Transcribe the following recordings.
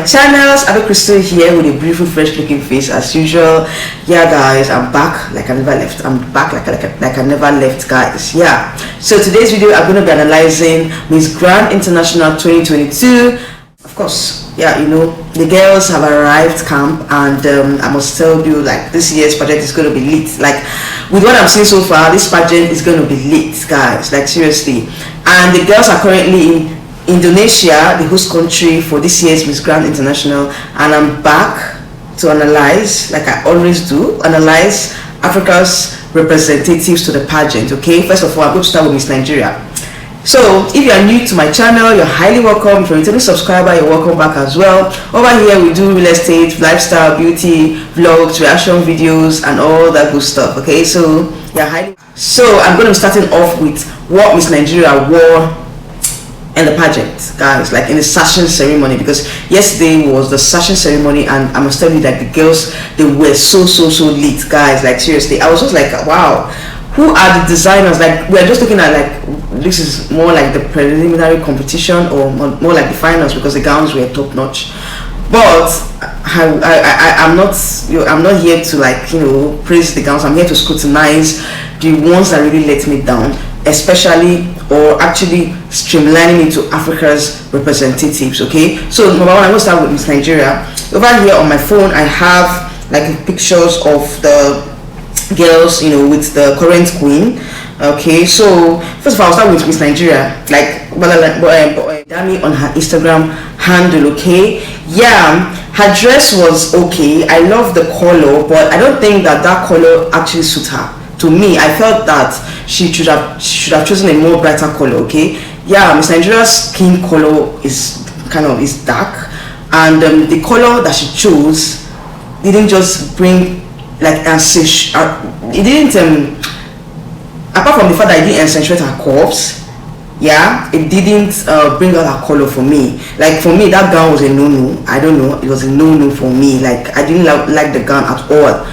my channels. Abby Crystal here with a beautiful fresh looking face as usual. Yeah guys, I'm back like I never left. I'm back like I never left, guys. Yeah, so today's video I'm going to be analyzing Miss Grand International 2022. Of course, yeah, you know, the girls have arrived camp, and I must tell you, like, this year's pageant is going to be lit. Like, with what I'm seeing so far, this pageant is going to be lit, guys, like seriously. And the girls are currently in Indonesia, the host country for this year's Miss Grand International, and I'm back to analyze, like I always do, analyze Africa's representatives to the pageant. Okay, first of all, I'm going to start with Miss Nigeria. So if you are new to my channel, you're highly welcome. If you're a returning subscriber, you're welcome back as well. Over here we do real estate, lifestyle, beauty, vlogs, reaction videos, and all that good stuff. Okay, so yeah, I'm going to be starting off with what Miss Nigeria wore in the pageant, guys, like in the Sashing ceremony, because yesterday was the Sashing ceremony, and I must tell you that the girls, they were so lit, guys. Like seriously, I was just like, wow, who are the designers? Like, we're just looking at, like, this is more like the preliminary competition, or more like the finals, because the gowns were top notch. But I'm not here to, like, you know, praise the gowns. I'm here to scrutinize the ones that really let me down, especially, or actually streamlining into Africa's representatives. Okay, so number one, I'm going to start with Miss Nigeria. Over here on my phone I have like pictures of the girls, you know, with the current queen. Okay, so first of all, I'll start with Miss Nigeria, like Dami on her Instagram handle. Okay, yeah, her dress was okay. I love the color, but I don't think that color actually suits her. To me, I felt that she should have chosen a more brighter color. Okay, yeah, Miss Nigeria's skin color is dark, and the color that she chose didn't just bring, like, it didn't apart from the fact that it didn't accentuate her curves. Yeah, it didn't bring out her color for me. Like, for me, that gown was a no-no. I don't know, it was a no-no for me. Like, I didn't like the gown at all.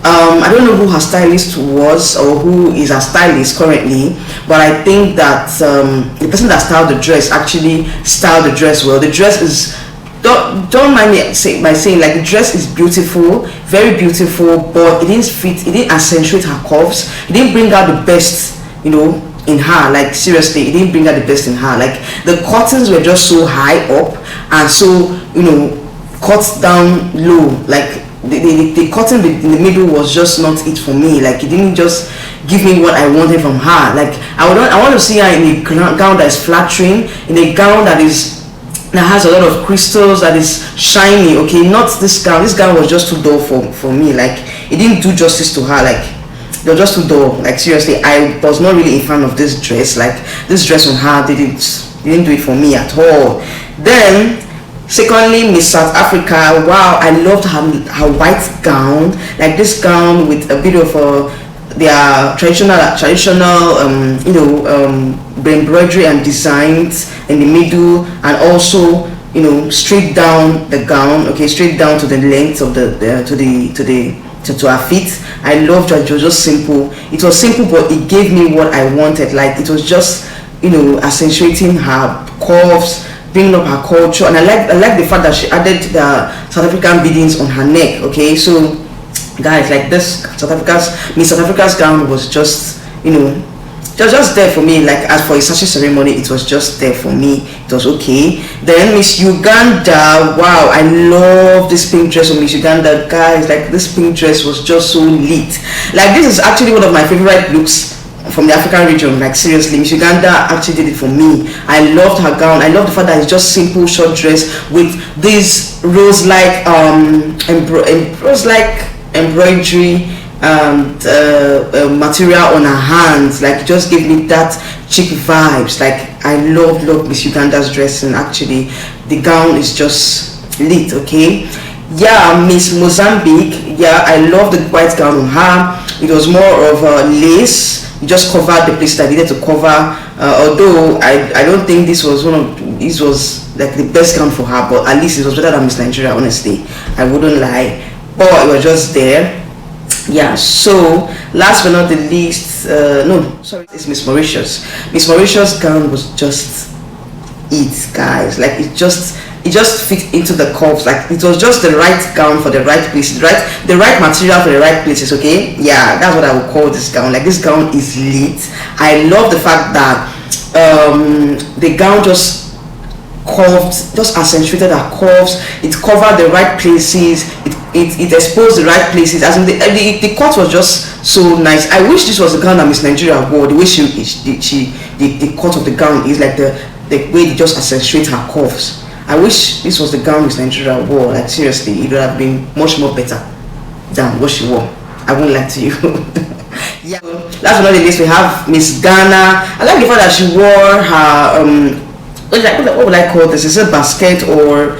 I don't know who her stylist was, or who is her stylist currently, but I think that the person that styled the dress actually styled the dress well. The dress is, don't mind me by saying, like, the dress is beautiful, very beautiful, but it didn't accentuate her curves. It didn't bring out the best, you know, in her. Like, seriously, it didn't bring out the best in her. Like, the curtains were just so high up and so, you know, cut down low. Like, the cotton in the middle was just not it for me. Like, it didn't just give me what I wanted from her. Like, I want to see her in a gown that is flattering, in a gown that has a lot of crystals, that is shiny. Okay, not this gown. This gown was just too dull for me. Like, it didn't do justice to her. Like, they were just too dull. Like, seriously, I was not really a fan of this dress. Like, this dress on her didn't do it for me at all. Then secondly, Miss South Africa. Wow, I loved her white gown. Like, this gown with a bit of their traditional you know, embroidery and designs in the middle, and also, you know, straight down the gown. Okay, straight down to the length of to her feet. I loved that. It was just simple. It was simple, but it gave me what I wanted. Like, it was just, you know, accentuating her curves, bringing up her culture. And I like the fact that she added the South African beadings on her neck. Okay, so guys, like, this Miss South Africa's gown was just, you know, just there for me. Like, as for a Sashing ceremony, it was just there for me. It was okay. Then Miss Uganda. Wow, I love this pink dress of Miss Uganda, guys. Like, this pink dress was just so lit. Like, this is actually one of my favorite looks from the African region. Like, seriously, Miss Uganda actually did it for me. I loved her gown. I love the fact that it's just simple short dress with this rose-like embroidery and material on her hands. Like, just gave me that chic vibes. Like, I love Miss Uganda's dressing. Actually, the gown is just lit. Okay, yeah, Miss Mozambique. Yeah, I love the white gown on her. It was more of a lace. It just covered the places I needed to cover. Although I don't think this was like the best gown for her, but at least it was better than Miss Nigeria. Honestly, I wouldn't lie. But it was just there. Yeah, so last but not the least, it's Miss Mauritius. Miss Mauritius' gown was just it, guys. Like, it just it just fit into the curves. Like it was just the right gown for the right places, the right material for the right places. Okay, yeah, that's what I would call this gown. Like this gown is lit. I love the fact that the gown just curved, just accentuated her curves. It covered the right places. It exposed the right places. As in the cut was just so nice. I wish this was the gown that Miss Nigeria wore. The way the cut of the gown is like the way they just accentuate her curves. I wish this was the gown Miss Nigeria wore. Like seriously, it would have been much more better than what she wore. I won't lie to you. Yeah. Last but not the least, we have Miss Ghana. I like the fact that she wore her what would I call this? Is it basket or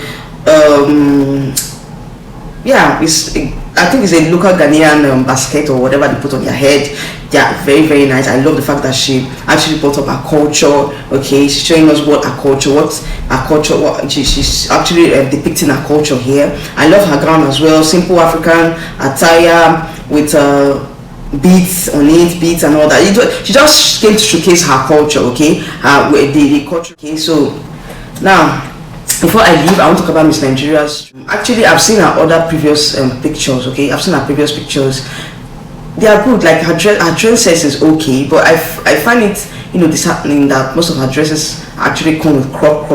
yeah, I think it's a local Ghanaian basket or whatever they put on their head. Yeah, very very nice. I love the fact that she actually brought up her culture. Okay, she's showing us what she's actually depicting her culture here. I love her gown as well. Simple African attire with beads on it, beads and all that. She just came to showcase her culture. Okay, the culture. Okay, so now, before I leave, I want to talk about Miss Nigeria's. Actually, I've seen her other previous pictures. Okay, I've seen her previous pictures. They are good. Like her dress sense is okay, but I find it disheartening that most of her dresses actually come with crop.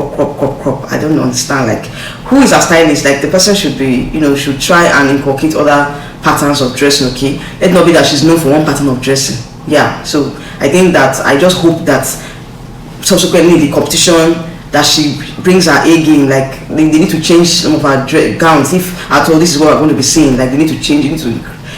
I don't understand. Like, who is a stylist? Like, the person should be should try and inculcate other patterns of dressing. Okay, let not be that she's known for one pattern of dressing. Yeah, so I think that I just hope that subsequently the competition that she brings her A game, like they need to change some of her gowns. If at all this is what we're going to be seeing, like they need to change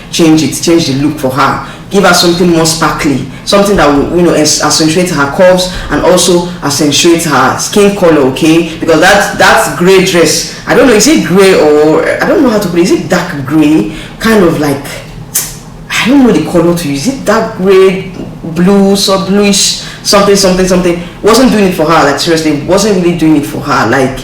change the look for her, give her something more sparkly, something that will accentuate her curves and also accentuate her skin color. Okay, because that gray dress, I don't know, is it gray or I don't know how to put it. Is it dark gray, kind of like, I don't know the color to use. Is it dark gray, blue, so bluish, something wasn't doing it for her. Like seriously, wasn't really doing it for her. Like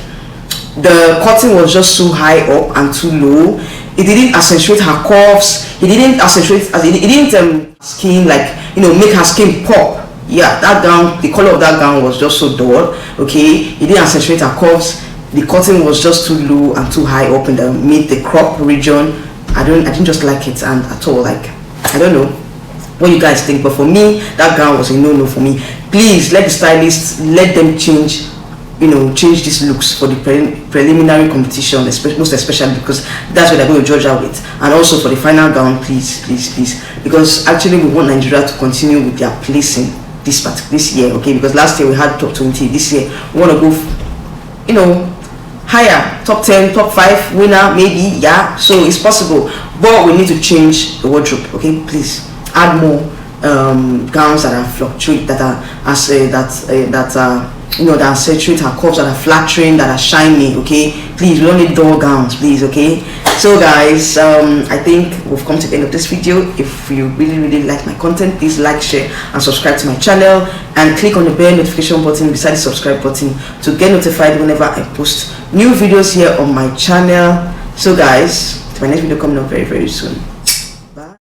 the cutting was just so high up and too low. It didn't accentuate her curves. It didn't accentuate, it didn't skin, like make her skin pop. Yeah, that gown, the color of that gown was just so dull. Okay, it didn't accentuate her curves. The cutting was just too low and too high up in the the crop region. I didn't just like it and at all. Like, I don't know what you guys think, but for me that gown was a no for me. Please let the stylists, let them change these looks for the preliminary competition, most especially because that's what they're going to judge her with, and also for the final gown. Please, because actually we want Nigeria to continue with their placing this year. Okay, because last year we had top 20. This year we want to go higher, top 10, top 5 winner maybe. Yeah, so it's possible, but we need to change the wardrobe. Okay, please add more gowns that are fluctuate, that accentuate her curves, that are flattering, that are shiny. Okay, please, we don't need dull gowns, please. Okay, so guys, I think we've come to the end of this video. If you really like my content, please like, share and subscribe to my channel, and click on the bell notification button beside the subscribe button to get notified whenever I post new videos here on my channel. So guys, to my next video coming up very soon. Bye.